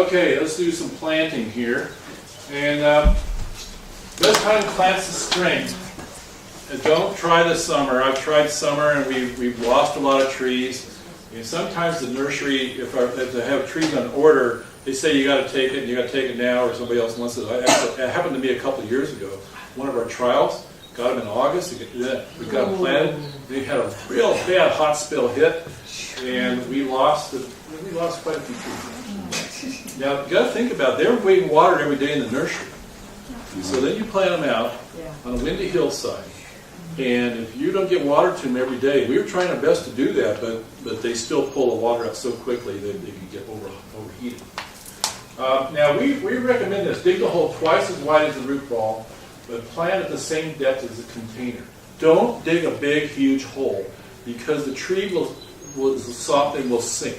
Okay, let's do some planting here. And best time to plant the spring. Don't try the summer. I've tried summer and we've lost a lot of trees. And sometimes the nursery, if they have trees on order, they say you got to take it and you got to take it now, or somebody else wants it. It happened to me a couple of years ago. One of our trials, got them in August. We got them planted. They had a real bad hot spell hit, and we lost quite a few trees. Now you got to think about it. They're being watered every day in the nursery. So then you plant them out on a windy hillside. And if you don't get water to them every day, we were trying our best to do that, but they still pull the water out so quickly that they can get overheated. Now we recommend this. Dig the hole twice as wide as the root ball, but plant at the same depth as the container. Don't dig a big, huge hole because the tree will soften and will sink.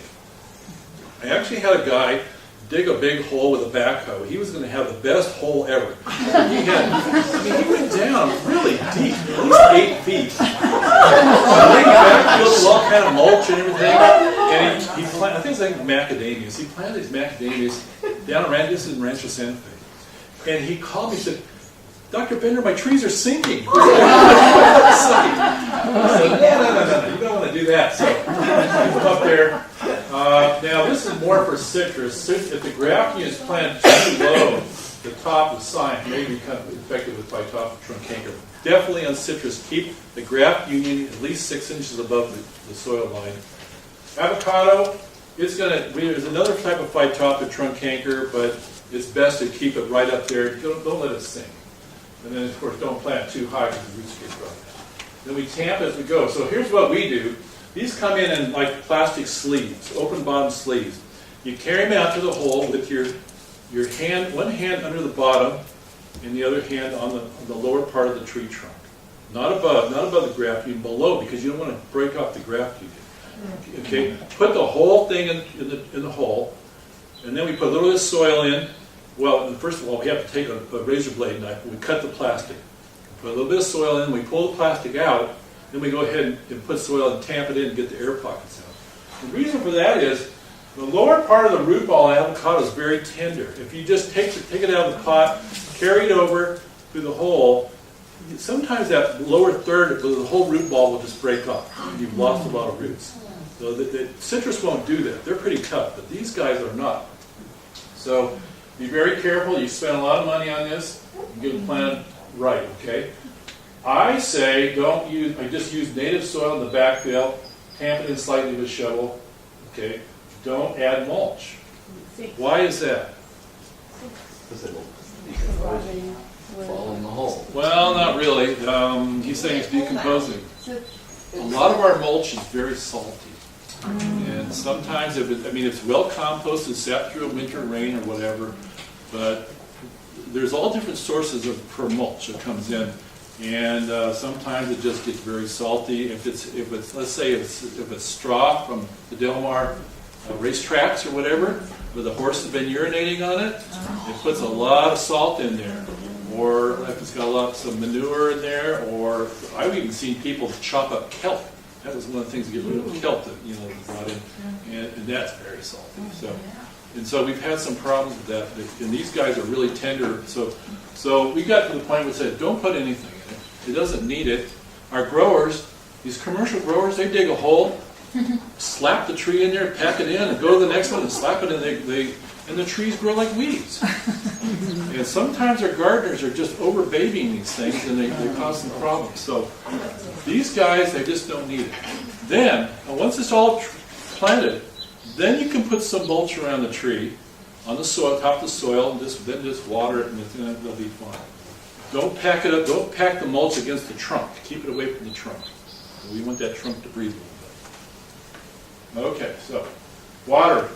I actually had a guy dig a big hole with a backhoe. He was going to have the best hole ever. He went down really deep, at least 8 feet. He backfilled with all kind of mulch and everything. And he planted, I think it's like macadamias. He planted his macadamias down around this in Rancho Santa Fe. And he called me and said, "Dr. Bender, my trees are sinking." I said, no, you don't want to do that. So he's up there. Now this is more for citrus. If the grafting is planted too low, the top of the sign may become infected with phytophthora truncanker. Definitely on citrus, keep the graft union at least 6 inches above the soil line. Avocado, there's another type of phytophthora truncanker, but it's best to keep it right up there. Don't let it sink. And then, of course, don't plant too high because the roots get dry. Then we tamp as we go. So here's what we do. These come in like plastic sleeves, open bottom sleeves. You carry them out to the hole with your hand, one hand under the bottom, and the other hand on the lower part of the tree trunk. Not above the graft union, below, because you don't want to break off the graft union. Okay, put the whole thing in the hole, and then we put a little bit of soil in. Well, first of all, we have to take a razor blade knife and we cut the plastic. Put a little bit of soil in, we pull the plastic out, then we go ahead and put soil and tamp it in and get the air pockets out. The reason for that is the lower part of the root ball avocado is very tender. If you just take it out of the pot, carry it over through the hole, sometimes that lower third, the whole root ball will just break off. You've lost a lot of roots. So the citrus won't do that. They're pretty tough, but these guys are not. So be very careful. You spend a lot of money on this. You get the plant right, okay? I say I just use native soil in the backfill, tamp it in slightly with a shovel, okay? Don't add mulch. Why is that? Because it will fall in the hole. Well, not really. He's saying it's decomposing. A lot of our mulch is very salty. And sometimes, it's well composted, sat through a winter rain or whatever, but there's all different sources for mulch that comes in. And sometimes it just gets very salty. If it's let's say if it's straw from the Del Mar racetracks or whatever, where the horse has been urinating on it, it puts a lot of salt in there. Or if it's got some manure in there, or I've even seen people chop up kelp. That was one of the things to get rid of the kelp that was brought in, and that's very salty. So we've had some problems with that. And these guys are really tender. So we got to the point where we said, don't put anything in it. It doesn't need it. Our growers, these commercial growers, they dig a hole, slap the tree in there, pack it in, and go to the next one and slap it in. And the trees grow like weeds. And sometimes our gardeners are just over-babying these things, and they cause some problems. So these guys, they just don't need it. Then, once it's all planted, then you can put some mulch around the tree, on the soil, top of the soil, and then just water it, and it'll be fine. Don't pack it up. Don't pack the mulch against the trunk. Keep it away from the trunk. We want that trunk to breathe a little bit. Okay, so water.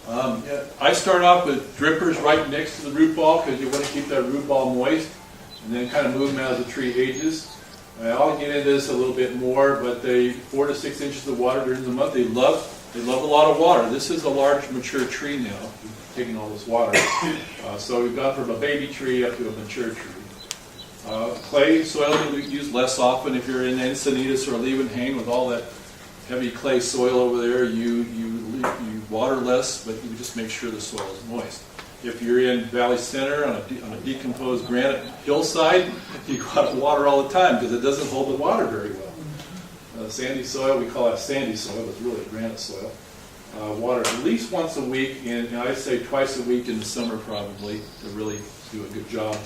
I start off with drippers right next to the root ball because you want to keep that root ball moist, and then kind of move them as the tree ages. I'll get into this a little bit more, but 4 to 6 inches of water during the month. They love a lot of water. This is a large mature tree now, taking all this water. So we've gone from a baby tree up to a mature tree. Clay soil we use less often. If you're in Sanitation or Leeuwenhoek with all that heavy clay soil over there, you water less, but you just make sure the soil is moist. If you're in Valley Center on a decomposed granite hillside, you got to water all the time because it doesn't hold the water very well. Sandy soil, we call that sandy soil, it's really granite soil. Water at least once a week, and I'd say twice a week in the summer probably to really do a good job.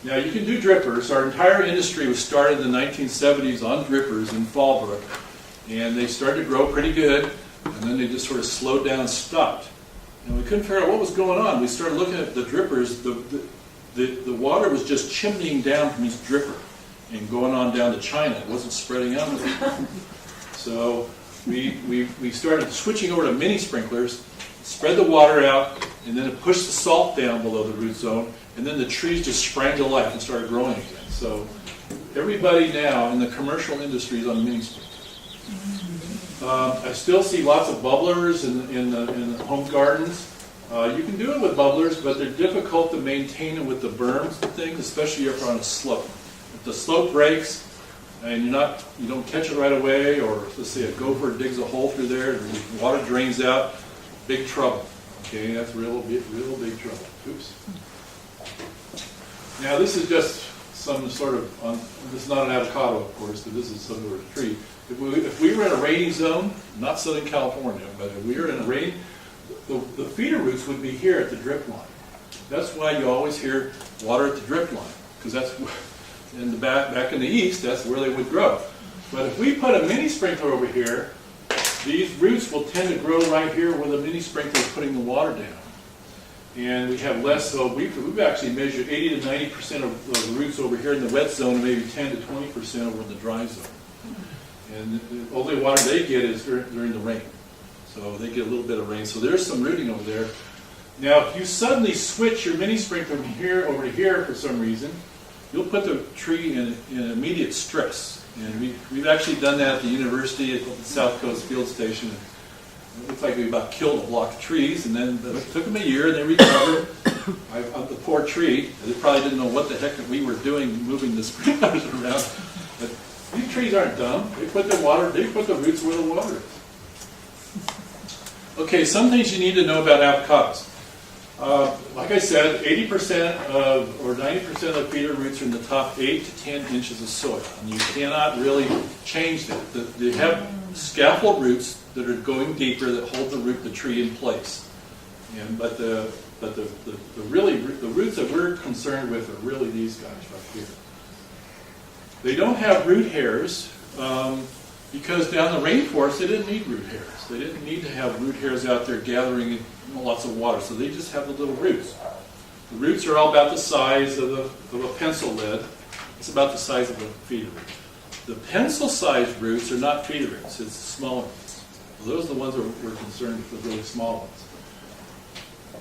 Now you can do drippers. Our entire industry was started in the 1970s on drippers in Fallbrook, and they started to grow pretty good, and then they just sort of slowed down and stopped. And we couldn't figure out what was going on. We started looking at the drippers. The water was just chimneying down from each dripper and going on down to China. It wasn't spreading out. So we started switching over to mini sprinklers, spread the water out, and then it pushed the salt down below the root zone, and then the trees just sprang to life and started growing again. So everybody now in the commercial industry is on mini sprinklers. I still see lots of bubblers in the home gardens. You can do it with bubblers, but they're difficult to maintain with the berms and things, especially if you're on a slope. If the slope breaks and you don't catch it right away, or let's say a gopher digs a hole through there, and the water drains out, big trouble. Okay, that's real big trouble. Oops. Now this is just some sort of, this is not an avocado, of course, but this is some sort of tree. If we were in a rainy zone, not Southern California, but if we were in a rain, the feeder roots would be here at the drip line. That's why you always hear water at the drip line, because that's in the back in the east, that's where they would grow. But if we put a mini sprinkler over here, these roots will tend to grow right here where the mini sprinkler is putting the water down. And we have less, so we've actually measured 80 to 90% of the roots over here in the wet zone, and maybe 10 to 20% over in the dry zone. And the only water they get is during the rain. So they get a little bit of rain. So there's some rooting over there. Now, if you suddenly switch your mini sprinkler from here over to here for some reason, you'll put the tree in immediate stress. And we've actually done that at the university at the South Coast Field Station. It looked like we about killed a block of trees, and then it took them a year, and they recovered. The poor tree, they probably didn't know what the heck we were doing moving the sprinklers around. But these trees aren't dumb. They put the roots where the water is. Okay, some things you need to know about avocados. Like I said, 80% or 90% of the feeder roots are in the top 8 to 10 inches of soil, and you cannot really change that. They have scaffold roots that are going deeper that hold the tree in place. But the roots that we're concerned with are really these guys right here. They don't have root hairs because down the rainforest they didn't need root hairs. They didn't need to have root hairs out there gathering lots of water, so they just have the little roots. The roots are all about the size of a pencil lead. It's about the size of a feeder root. The pencil-sized roots are not feeder roots, it's the smaller ones. Those are the ones that we're concerned with, the really small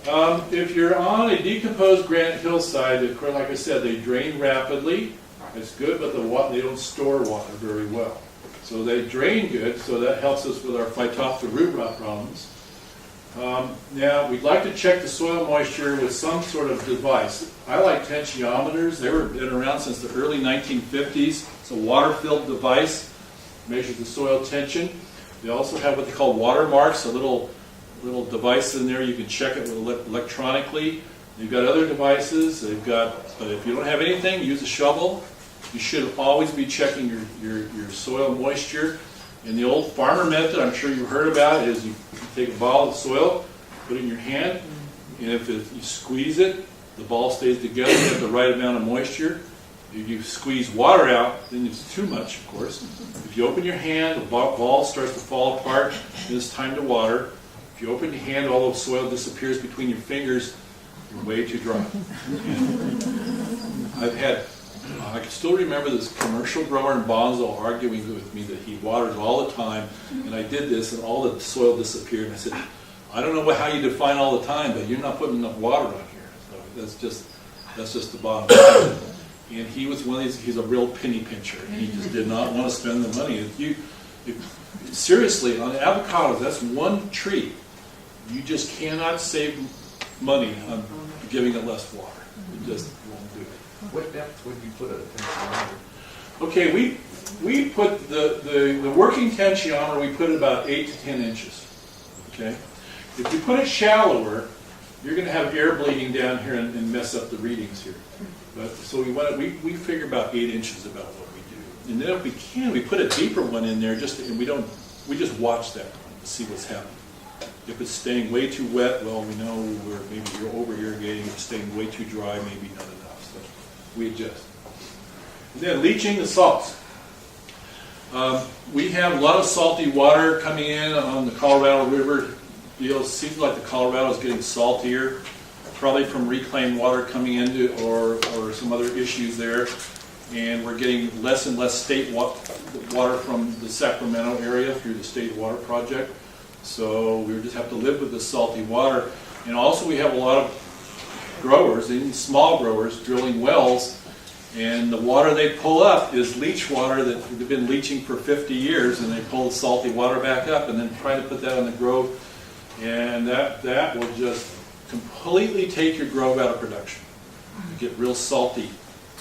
ones. If you're on a decomposed granite hillside, like I said, they drain rapidly. It's good, but they don't store water very well. So they drain good, so that helps us with our phytophthora root rot problems. Now, we'd like to check the soil moisture with some sort of device. I like tensiometers. They've been around since the early 1950s. It's a water-filled device, measures the soil tension. They also have what they call watermarks, a little device in there. You can check it electronically. They've got other devices. But if you don't have anything, use a shovel. You should always be checking your soil moisture. And the old farmer method, I'm sure you've heard about, is you take a ball of soil, put it in your hand, and if you squeeze it, the ball stays together. You have the right amount of moisture. If you squeeze water out, then it's too much, of course. If you open your hand, the ball starts to fall apart, and it's time to water. If you open your hand, all the soil disappears between your fingers. You're way too dry. I can still remember this commercial grower in Bonsall arguing with me that he waters all the time, and I did this, and all the soil disappeared. And I said, I don't know how you define all the time, but you're not putting enough water on here. So that's just the bottom line. And he was one of these. He's a real penny pincher, and he just did not want to spend the money. Seriously, on avocados, that's one tree. You just cannot save money on giving it less water. It just won't do it. What depth would you put a tensiometer? Okay, we put the working tensiometer, we put it about 8 to 10 inches. Okay? If you put it shallower, you're going to have air bleeding down here and mess up the readings here. But, so we figure about 8 inches about what we do. And then if we can, we put a deeper one in there, and we just watch that one to see what's happening. If it's staying way too wet, well, we know maybe you're over-irrigating. If it's staying way too dry, maybe not enough. So we adjust. And then leaching the salts. We have a lot of salty water coming in on the Colorado River. It seems like the Colorado is getting saltier, probably from reclaimed water coming into or some other issues there. And we're getting less and less state water from the Sacramento area through the State Water Project. So we just have to live with the salty water. And also we have a lot of growers, even small growers, drilling wells. And the water they pull up is leach water that they've been leaching for 50 years, and they pull the salty water back up and then try to put that on the grove. And that will just completely take your grove out of production. You get real salty.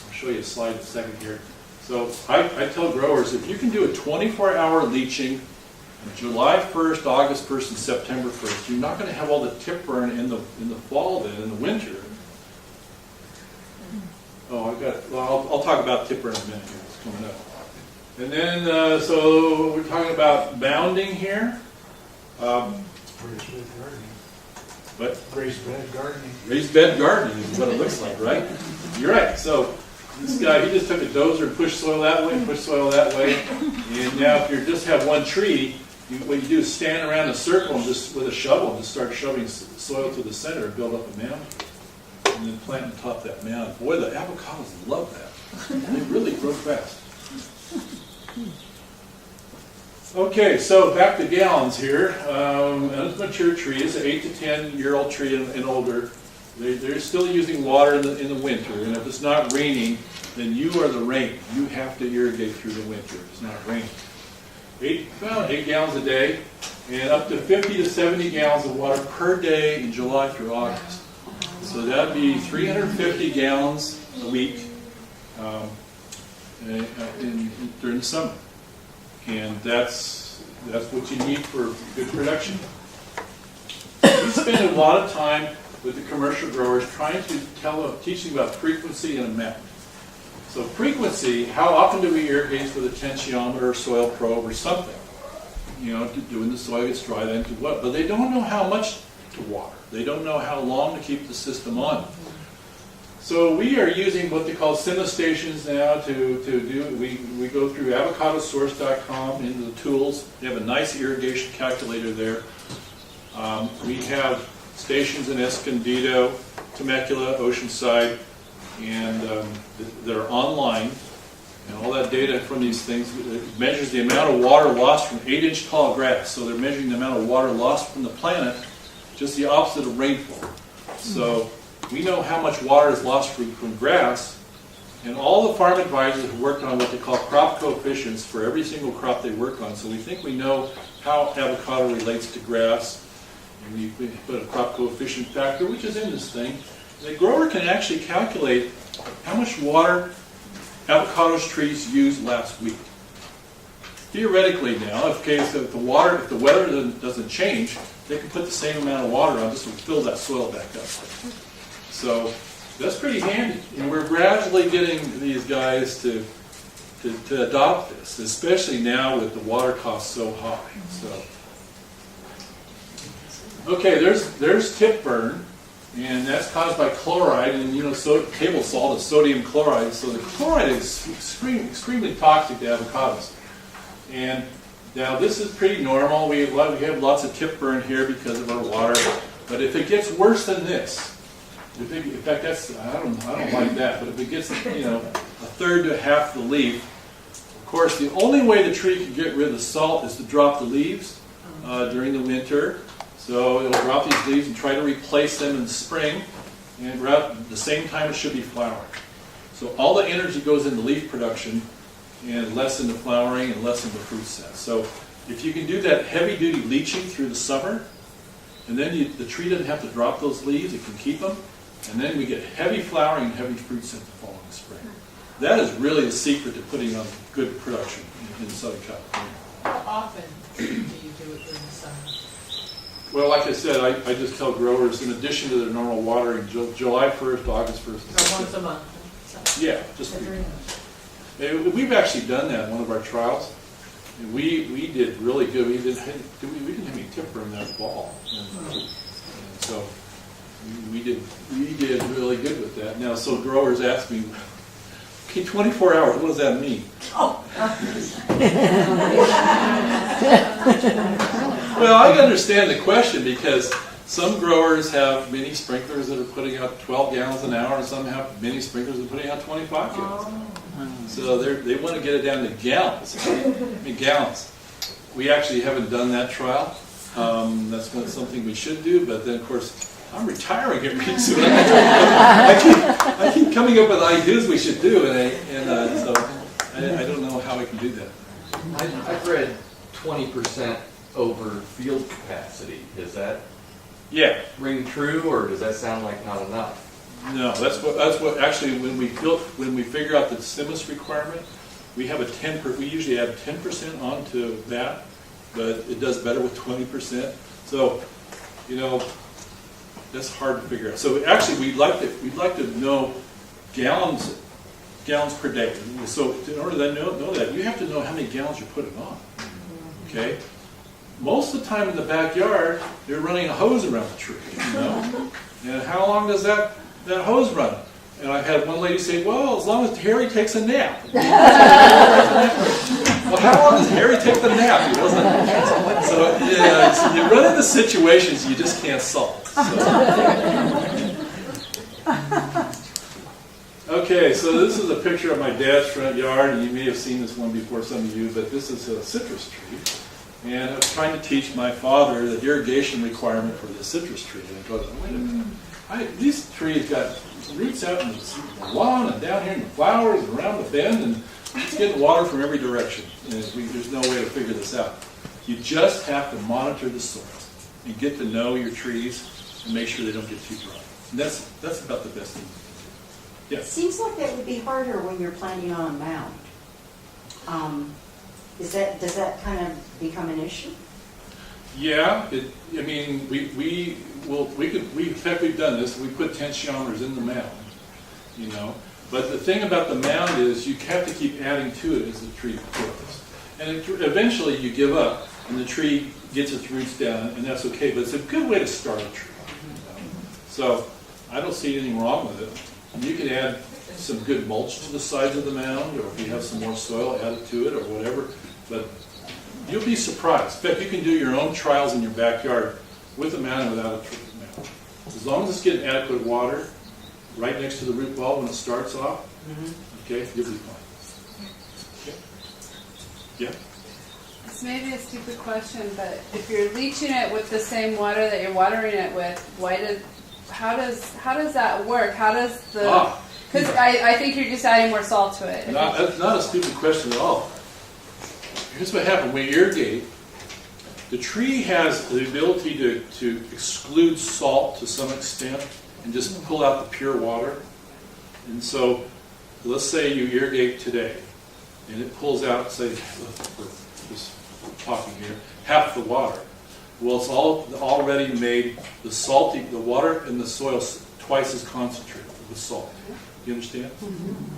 I'll show you a slide in a second here. So I tell growers, if you can do a 24-hour leaching July 1st, August 1st, and September 1st, you're not going to have all the tip burn in the fall then, in the winter. Oh, I'll talk about tip burn in a minute here. It's coming up. And then, so we're talking about mounding here. What? Raised bed gardening. Raised bed gardening is what it looks like, right? You're right. So this guy, he just took a dozer and pushed soil that way, pushed soil that way. And now if you just have one tree, what you do is stand around a circle and just with a shovel and just start shoving soil to the center and build up a mound. And then plant on top of that mound. Boy, the avocados love that. They really grow fast. Okay, so back to gallons here. An mature tree is an 8 to 10-year-old tree and older. They're still using water in the winter, and if it's not raining, then you are the rain. You have to irrigate through the winter if it's not raining. 8 gallons a day, and up to 50 to 70 gallons of water per day in July through August. So that'd be 350 gallons a week during the summer. And that's what you need for good production. We spend a lot of time with the commercial growers trying to teach them about frequency and amount. So frequency, how often do we irrigate with a tensiometer or soil probe or something? You know, when the soil gets dry, then to what? But they don't know how much to water. They don't know how long to keep the system on. So we are using what they call Sanistations now to do. We go through avocadosource.com into the tools. They have a nice irrigation calculator there. We have stations in Escondido, Temecula, Oceanside, and they're online. And all that data from these things measures the amount of water lost from 8-inch tall grass. So they're measuring the amount of water lost from the planet, just the opposite of rainfall. So we know how much water is lost from grass, and all the farm advisors have worked on what they call crop coefficients for every single crop they work on. So we think we know how avocado relates to grass, and we put a crop coefficient factor, which is in this thing. The grower can actually calculate how much water avocados trees used last week. Theoretically now, if the weather doesn't change, they can put the same amount of water on just to fill that soil back up. So that's pretty handy. And we're gradually getting these guys to adopt this, especially now with the water costs so high. So, okay, there's tip burn, and that's caused by chloride, and table salt is sodium chloride. So the chloride is extremely toxic to avocados. And now this is pretty normal. We have lots of tip burn here because of our water. But if it gets worse than this, in fact, I don't like that. But if it gets a third to half the leaf, of course, the only way the tree can get rid of the salt is to drop the leaves during the winter. So it'll drop these leaves and try to replace them in the spring, and at the same time it should be flowering. So all the energy goes into leaf production, and less into flowering and less into fruit set. So if you can do that heavy-duty leaching through the summer, and then the tree doesn't have to drop those leaves, it can keep them, and then we get heavy flowering and heavy fruit set the following spring. That is really the secret to putting on good production in Southern California. How often do you do it during the summer? Well, like I said, I just tell growers, in addition to their normal watering, July 1st, August 1st. So once a month. Yeah, just we've actually done that in one of our trials. And we did really good. We didn't have any timber in that fall. And so we did really good with that. Now, so growers ask me, okay, 24 hours, what does that mean? Oh. Well, I understand the question because some growers have mini sprinklers that are putting out 12 gallons an hour, and some have mini sprinklers that are putting out 25 gallons. So they want to get it down to gallons. Gallons. We actually haven't done that trial. That's something we should do, but then of course I'm retiring here pretty soon. I keep coming up with ideas we should do, and so I don't know how we can do that. I've read 20% over field capacity. Is that ring true, or does that sound like not enough? No, that's what actually when we figure out the stimulus requirement, we have we usually add 10% onto that, but it does better with 20%. So, that's hard to figure out. So actually we'd like to know gallons per day. So in order to know that, you have to know how many gallons you're putting on. Okay? Most of the time in the backyard, you're running a hose around the tree, And how long does that hose run? And I had one lady say, well, as long as Harry takes a nap. Well, how long does Harry take the nap? So you run into situations you just can't solve. So. Okay, so this is a picture of my dad's front yard, and you may have seen this one before, some of you, but this is a citrus tree. And I was trying to teach my father the irrigation requirement for the citrus tree. And I go, wait a minute, these trees got roots out in the lawn and down here in the flowers and around the bend, and it's getting water from every direction. And there's no way to figure this out. You just have to monitor the soil and get to know your trees and make sure they don't get too dry. And that's about the best thing. Yeah. It seems like that would be harder when you're planting on a mound. Does that kind of become an issue? Yeah, we've done this. We put tensiometers in the mound, But the thing about the mound is you have to keep adding to it as the tree grows, and eventually you give up, and the tree gets its roots down, and that's okay. But it's a good way to start a tree. So I don't see anything wrong with it. And you can add some good mulch to the sides of the mound, or if you have some more soil, add it to it, or whatever. But you'll be surprised. In fact, you can do your own trials in your backyard with a mound and without a mound. As long as it's getting adequate water right next to the root ball when it starts off, okay, you'll be fine. Okay. Yeah? This may be a stupid question, but if you're leaching it with the same water that you're watering it with, how does that work? How does the... Because I think you're just adding more salt to it. That's not a stupid question at all. Here's what happens. When you irrigate, the tree has the ability to exclude salt to some extent and just pull out the pure water. And so, let's say you irrigate today, and it pulls out, say, just talking here, half the water. Well, it's already made the water in the soil twice as concentrated with salt. You understand?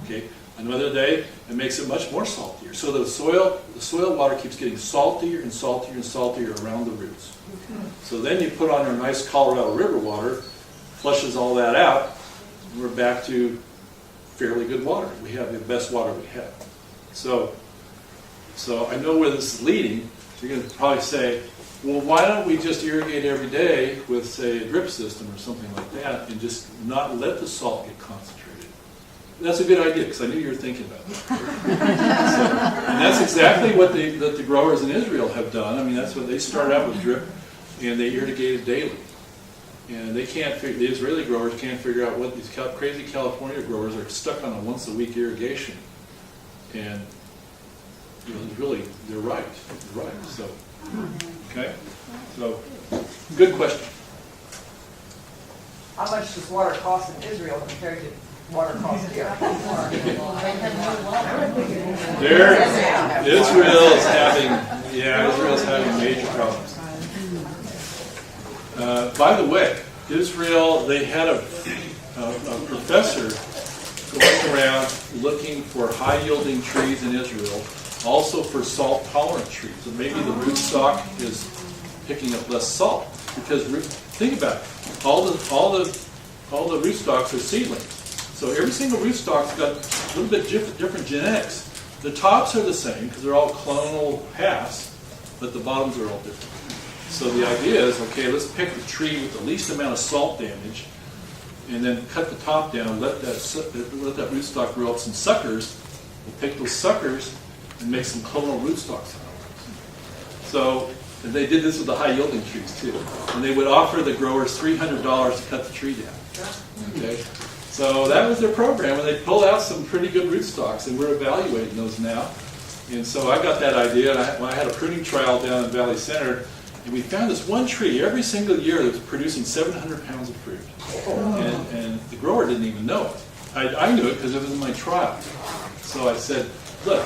Okay. Another day, it makes it much more saltier. So the soil water keeps getting saltier and saltier and saltier around the roots. So then you put on our nice Colorado River water, flushes all that out, and we're back to fairly good water. We have the best water we have. So I know where this is leading. You're going to probably say, well, why don't we just irrigate every day with, say, a drip system or something like that, and just not let the salt get concentrated? That's a good idea, because I knew you were thinking about that. And that's exactly what the growers in Israel have done. I mean, that's what they start out with drip, and they irrigate it daily. And the Israeli growers can't figure out what these crazy California growers are stuck on a once-a-week irrigation. And they're right. They're right. So, okay. So, good question. How much does water cost in Israel compared to water cost here? Israel's having major problems. By the way, Israel, they had a professor going around looking for high-yielding trees in Israel, also for salt-tolerant trees. And maybe the rootstock is picking up less salt. Because think about it, all the rootstocks are seedlings. So every single rootstock's got a little bit different genetics. The tops are the same because they're all clonal halves, but the bottoms are all different. So the idea is, okay, let's pick the tree with the least amount of salt damage, and then cut the top down, let that rootstock grow up some suckers. We'll pick those suckers and make some clonal rootstocks out of them. So and they did this with the high-yielding trees too. And they would offer the growers $300 to cut the tree down. Okay, so that was their program, and they pulled out some pretty good rootstocks, and we're evaluating those now. And so I got that idea, and I had a pruning trial down in Valley Center, and we found this one tree every single year that was producing 700 pounds of fruit. And the grower didn't even know it. I knew it because it was in my trial. So I said, look,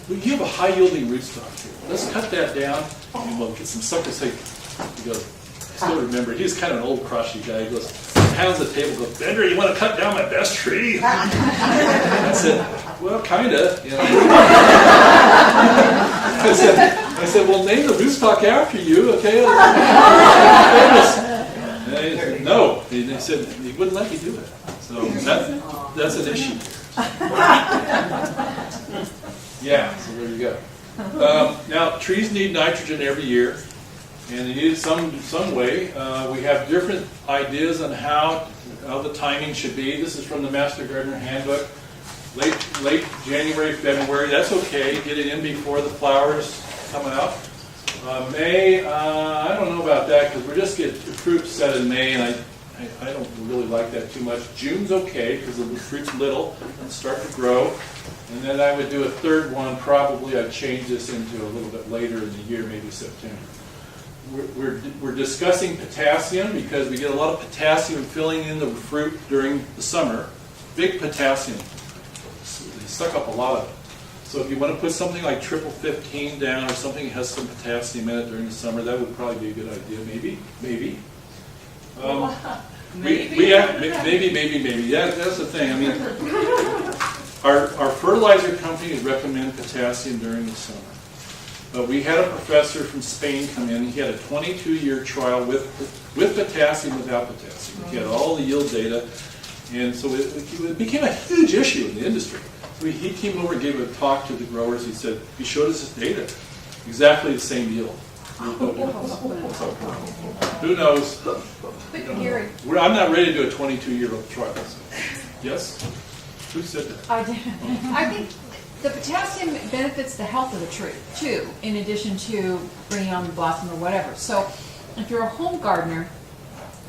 we have a high-yielding rootstock here. Let's cut that down, and we'll get some suckers. He goes, I still remember, he was kind of an old crotchety guy. He goes, pounds the table, goes, Bender, you want to cut down my best tree? I said, well, kind of. You know. I said, well, name the rootstock after you, okay? And they said, no. And they said, he wouldn't let me do it. So that's an issue. Yeah, so there you go. Now, trees need nitrogen every year, and they need it some way. We have different ideas on how the timing should be. This is from the Master Gardener Handbook. Late January, February, that's okay. Get it in before the flowers come out. May, I don't know about that because we're just getting fruit set in May, and I don't really like that too much. June's okay because the fruit's little and start to grow. And then I would do a third one. Probably I'd change this into a little bit later in the year, maybe September. We're discussing potassium because we get a lot of potassium filling in the fruit during the summer. Big potassium. They suck up a lot of it. So if you want to put something like 15 down or something that has some potassium in it during the summer, that would probably be a good idea. Maybe. Maybe. Yeah, that's the thing. I mean, our fertilizer companies recommend potassium during the summer. But we had a professor from Spain come in. He had a 22-year trial with potassium, without potassium. He had all the yield data. And so it became a huge issue in the industry. So he came over and gave a talk to the growers. He said, he showed us his data. Exactly the same yield. Who knows? I'm not ready to do a 22-year trial. So. Yes? Who said that? I did. I think the potassium benefits the health of the tree, too, in addition to bringing on the blossom or whatever. So if you're a home gardener,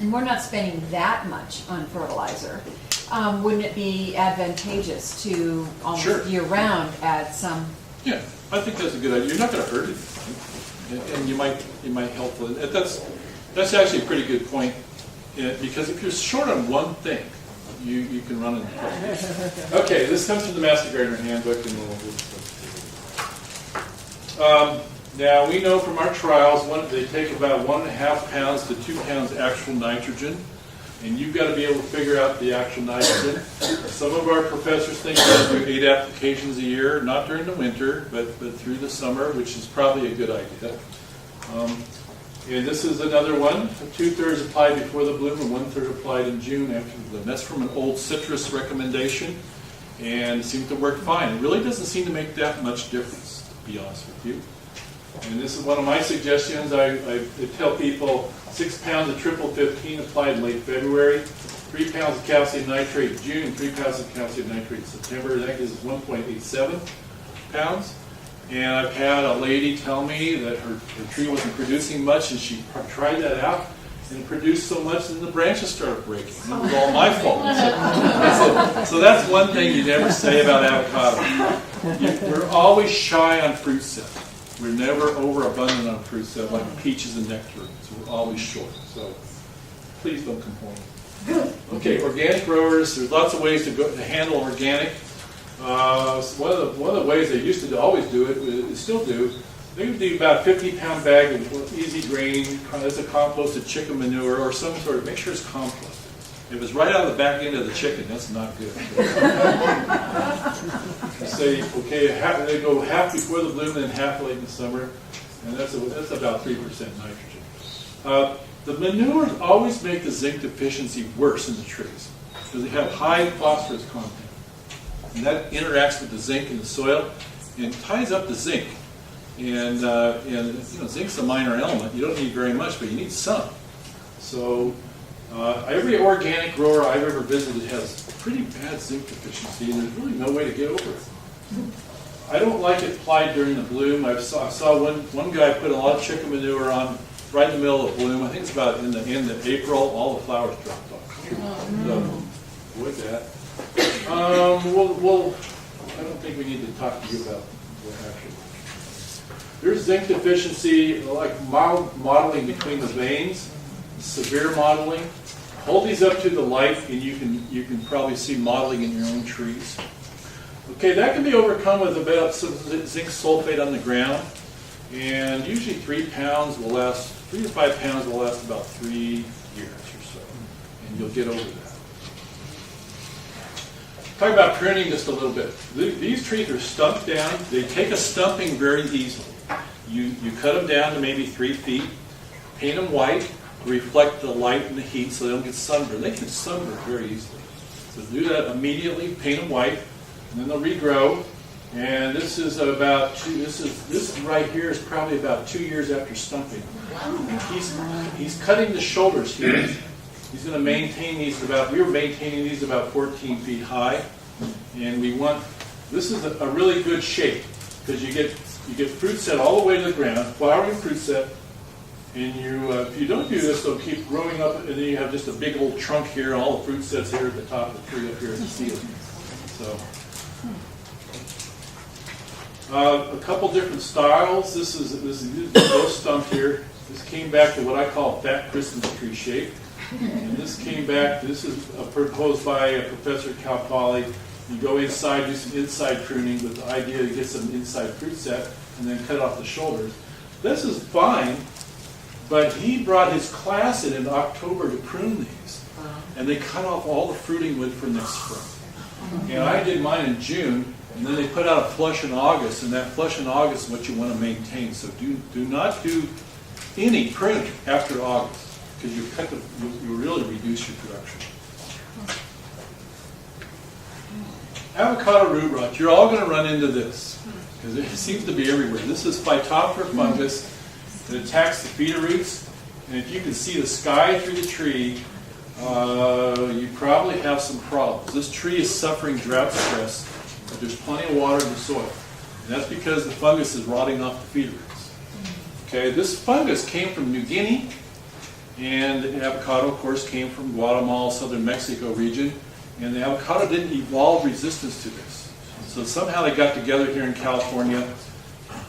and we're not spending that much on fertilizer, wouldn't it be advantageous to almost year-round add some? Yeah, I think that's a good idea. You're not going to hurt anything, and you might help with it. That's actually a pretty good point, because if you're short on one thing, you can run into problems. Okay, this comes from the Master Gardener Handbook, and now we know from our trials they take about 1.5 pounds to 2 pounds actual nitrogen. And you've got to be able to figure out the actual nitrogen. Some of our professors think we'll do 8 applications a year, not during the winter, but through the summer, which is probably a good idea. And this is another one. 2/3 applied before the bloom and 1/3 applied in June after the bloom. That's from an old citrus recommendation, and it seems to work fine. It really doesn't seem to make that much difference, to be honest with you. And this is one of my suggestions. I tell people 6 pounds of 15 applied in late February, 3 pounds of calcium nitrate in June, 3 pounds of calcium nitrate in September. That gives us 1.87 pounds. And I've had a lady tell me that her tree wasn't producing much, and she tried that out, and it produced so much that the branches started breaking. It was all my fault. So that's one thing you never say about avocado. We're always shy on fruit set. We're never overabundant on fruit set like peaches and nectarines. So we're always short. So please don't complain. Okay, organic growers. There's lots of ways to handle organic. One of the ways they used to always do it, still do, They would do about a 50-pound bag of easy grain, as a composted chicken manure or some sort of, make sure it's composted. If it's right out of the back end of the chicken, that's not good. You say, okay, they go half before the bloom and half late in the summer, and that's about 3% nitrogen. The manures always make the zinc deficiency worse in the trees because they have high phosphorus content. And that interacts with the zinc in the soil and ties up the zinc. And zinc's a minor element. You don't need very much, but you need some. So every organic grower I've ever visited has pretty bad zinc deficiency, and there's really no way to get over it. I don't like it applied during the bloom. I saw one guy put a lot of chicken manure on right in the middle of bloom. I think it's about in the end of April. All the flowers dropped off. So avoid that. I don't think we need to talk to you about what happened. There's zinc deficiency, like mild mottling between the veins, severe mottling. Hold these up to the light, and you can probably see mottling in your own trees. Okay, that can be overcome with about some zinc sulfate on the ground, and usually 3 pounds will last. 3 to 5 pounds will last about 3 years or so, and you'll get over that. Talk about pruning just a little bit. These trees are stumped down. They take a stumping very easily. You cut them down to maybe 3 feet, paint them white, reflect the light and the heat so they don't get sunburned. They can sunburn very easily. So do that immediately, paint them white, and then they'll regrow. And this is about this right here is probably about 2 years after stumping. He's cutting the shoulders here. He's going to maintain these we were maintaining these about 14 feet high, and this is a really good shape because you get fruit set all the way to the ground, flowering fruit set, and if you don't do this, they'll keep growing up, and then you have just a big old trunk here, and all the fruit sets here at the top of the tree up here at the ceiling. So. A couple different styles. This is both stumped here. This came back to what I call fat Christmas tree shape. And this is proposed by Professor Cal Poly. You go inside, do some inside pruning with the idea to get some inside fruit set, and then cut off the shoulders. This is fine, but he brought his class in October to prune these. And they cut off all the fruiting wood for next spring. And I did mine in June. And then they put out a flush in August, and that flush in August is what you want to maintain. So do not do any pruning after August, because you really reduce your production. Avocado root rot. You're all going to run into this, because it seems to be everywhere. This is Phytophthora fungus that attacks the feeder roots, and if you can see the sky through the tree, you probably have some problems. This tree is suffering drought stress. But there's plenty of water in the soil. And that's because the fungus is rotting off the feeder roots. Okay, this fungus came from New Guinea, and the avocado, of course, came from Guatemala, southern Mexico region, and the avocado didn't evolve resistance to this. So somehow they got together here in California.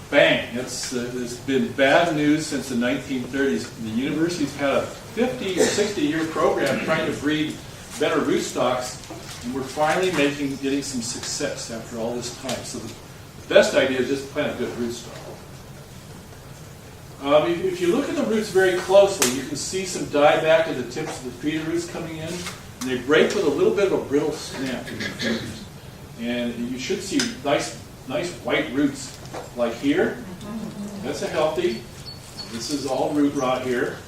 Bang! It's been bad news since the 1930s. The university's had a 50 or 60-year program trying to breed better rootstocks. And we're finally getting some success after all this time. So the best idea is just plant a good rootstock. If you look at the roots very closely, you can see some dieback at the tips of the feeder roots coming in. And they break with a little bit of a brittle snap in your fingers. And you should see nice white roots like here. That's a healthy. This is all root rot here.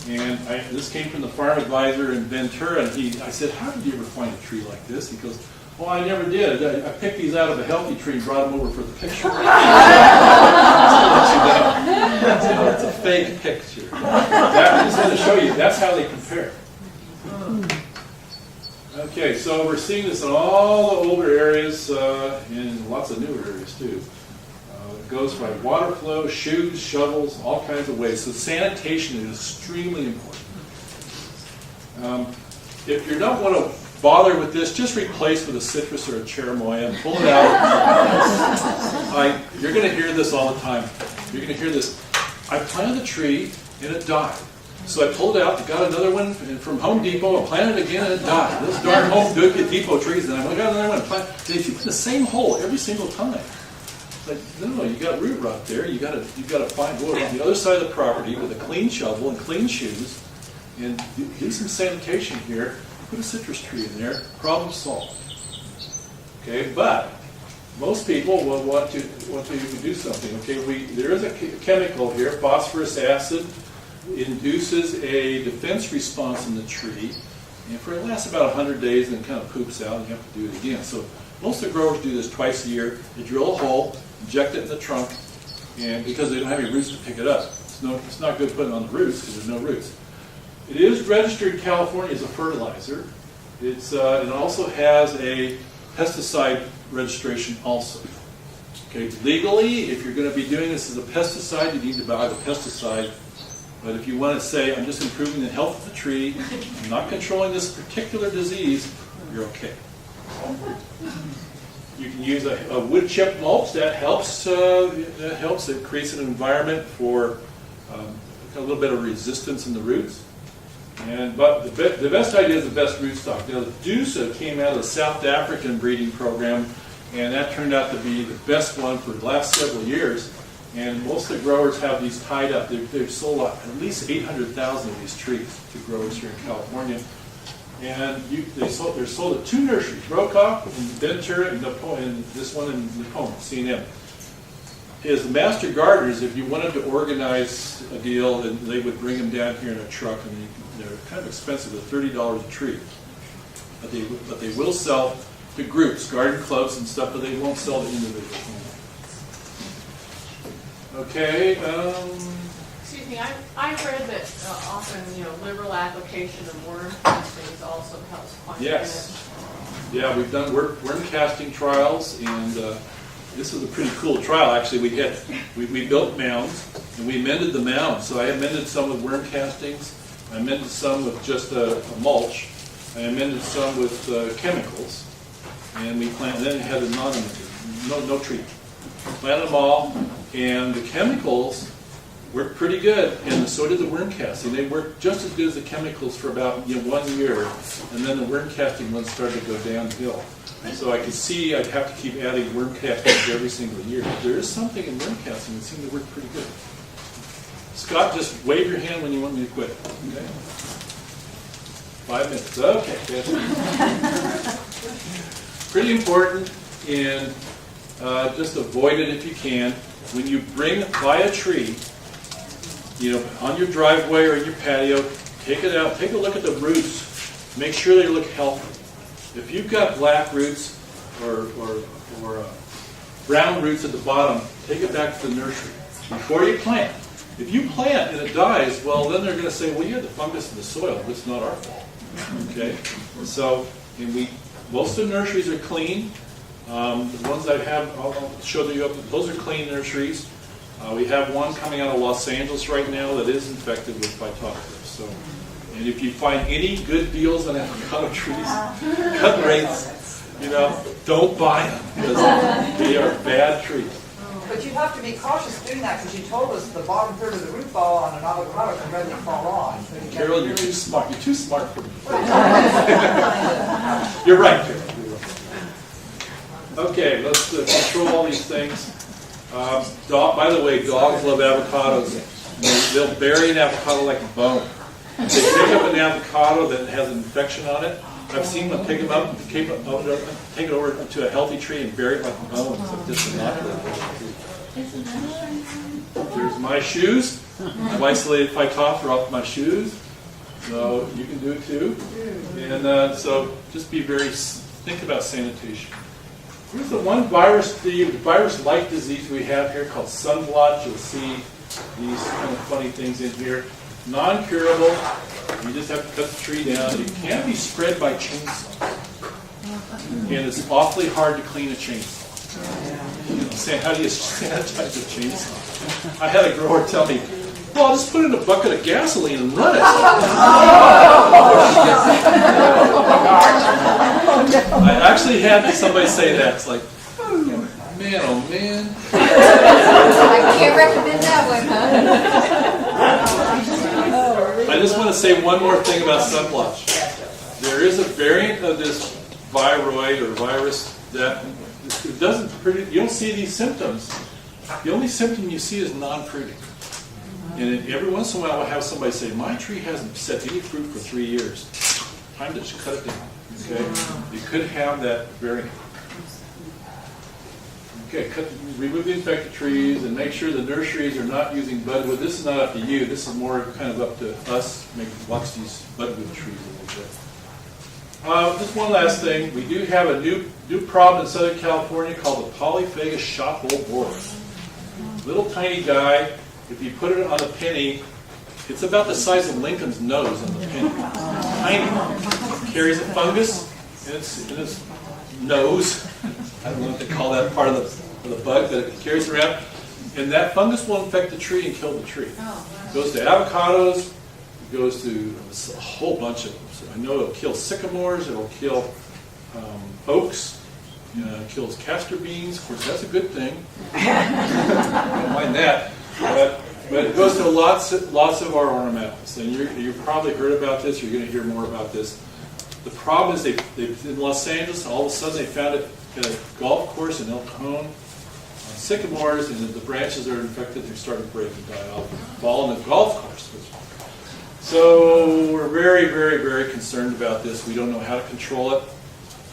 And this came from the farm advisor in Ventura, and I said, how did you ever find a tree like this? He goes, well, I never did. I picked these out of a healthy tree and brought them over for the picture. So it's a fake picture. I just had to show you, that's how they compare. Okay, so we're seeing this in all the older areas and lots of newer areas too. It goes by water flow, shoes, shovels, all kinds of ways. So sanitation is extremely important. If you don't want to bother with this, just replace with a citrus or a cherimoya and pull it out. You're going to hear this all the time. You're going to hear this. I planted a tree and it died. So I pulled it out, got another one from Home Depot, I planted it again, and it died. Those darn Home Depot trees, and I got another one. If you put the same hole every single time, Like, no, you got root rot there. You got to find go on the other side of the property with a clean shovel and clean shoes, and do some sanitation here. Put a citrus tree in there. Problem solved. Okay, but most people will want to do something. Okay, there is a chemical here, phosphorus acid, induces a defense response in the tree, and it lasts about 100 days, and then kind of poops out, and you have to do it again. So most of the growers do this twice a year. They drill a hole, inject it in the trunk, and because they don't have any roots to pick it up, it's not good putting it on the roots because there's no roots. It is registered in California as a fertilizer. It also has a pesticide registration also. Okay, legally, if you're going to be doing this as a pesticide, you need to buy the pesticide. But if you want to say, I'm just improving the health of the tree, I'm not controlling this particular disease, you're okay. You can use a wood chip mulch. That helps. It creates an environment for a little bit of resistance in the roots. But the best idea is the best rootstock. Now, the Dusa came out of the South African breeding program, and that turned out to be the best one for the last several years. And most of the growers have these tied up. They've sold at least 800,000 of these trees to growers here in California. And they're sold at 2 nurseries, Brokaw and Ventura and this one in Napoleon, C&M. As master gardeners, if you wanted to organize a deal, then they would bring them down here in a truck, and they're kind of expensive, at $30 a tree. But they will sell to groups, garden clubs and stuff, but they won't sell to individuals. Okay. Excuse me, I've read that often, liberal application of worm castings also helps quite a bit. Yes. Yeah, we've done worm casting trials, and this is a pretty cool trial. Actually, we built mounds, and we mended the mounds. So I amended some with worm castings. I amended some with just a mulch. I amended some with chemicals, and we planted. Then it had a non-amended, no treatment. Planted them all, and the chemicals worked pretty good, and so did the worm casting. They worked just as good as the chemicals for about 1 year, and then the worm casting ones started to go downhill. So I could see I'd have to keep adding worm castings every single year. But there is something in worm casting that seemed to work pretty good. Scott, just wave your hand when you want me to quit. Okay? 5 minutes. Okay. Pretty important, and just avoid it if you can. When you buy a tree, on your driveway or in your patio, take it out, take a look at the roots, make sure they look healthy. If you've got black roots or brown roots at the bottom, take it back to the nursery before you plant. If you plant and it dies, well, then they're going to say, well, you had the fungus in the soil. It's not our fault. Okay? So, most of the nurseries are clean. The ones I have, I'll show you up. Those are clean nurseries. We have one coming out of Los Angeles right now that is infected with phytophthora. So, and if you find any good deals on avocado trees, cut rates, don't buy them because they are bad trees. But you have to be cautious doing that because you told us the bottom third of the root ball on an avocado can readily fall off. So Carol, you're too smart. You're too smart for me. You're right, Carol. Okay, let's control all these things. By the way, dogs love avocados. They'll bury an avocado like a bone. If they pick up an avocado that has an infection on it, I've seen them pick them up and take it over to a healthy tree and bury it like a bone. So just inoculate the tree. Here's my shoes. I've isolated phytophthora off my shoes. So you can do it too. And so just think about sanitation. Here's the one virus-like disease we have here called sun blotch. You'll see these kind of funny things in here. Non-curable. You just have to cut the tree down. It can be spread by chainsaw. And it's awfully hard to clean a chainsaw. How do you sanitize a chainsaw? I had a grower tell me, well, I'll just put in a bucket of gasoline and run it. I actually had somebody say that. It's like, man, oh man. I can't recommend that one, I just want to say one more thing about sun blotch. There is a variant of this viroid or virus that doesn't produce, you don't see these symptoms. The only symptom you see is non-fruiting. And every once in a while we'll have somebody say, my tree hasn't set any fruit for 3 years. Time to cut it down. Okay? You could have that variant. Okay, remove the infected trees and make sure the nurseries are not using budwood. This is not up to you. This is more kind of up to us. Maybe watch these budwood trees a little bit. Just one last thing. We do have a new problem in Southern California called the polyphase shot hole borer. Little tiny guy. If you put it on a penny, it's about the size of Lincoln's nose on the penny. Tiny. Carries a fungus in its nose. I don't know what they call that part of the bug that it carries around. And that fungus will infect the tree and kill the tree. It goes to avocados. It goes to a whole bunch of them. So I know it'll kill sycamores. It'll kill oaks. It kills castor beans. Of course, that's a good thing. Don't mind that. But it goes to lots of our ornamentals. And you've probably heard about this. You're going to hear more about this. The problem is they in Los Angeles, all of a sudden they found it at a golf course in El Cajon, sycamores, and the branches are infected. They started to break and die off, fall on the golf course. So we're very, very, very concerned about this. We don't know how to control it.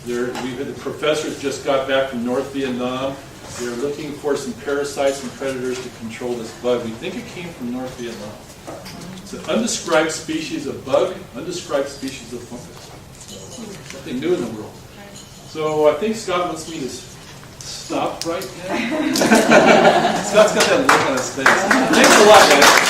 The professors just got back from North Vietnam. They're looking for some parasites and predators to control this bug. We think it came from North Vietnam. It's an undescribed species of bug, undescribed species of fungus. Something new in the world. So I think Scott wants me to stop right now. Scott's got that look on his face. Thanks a lot, guys.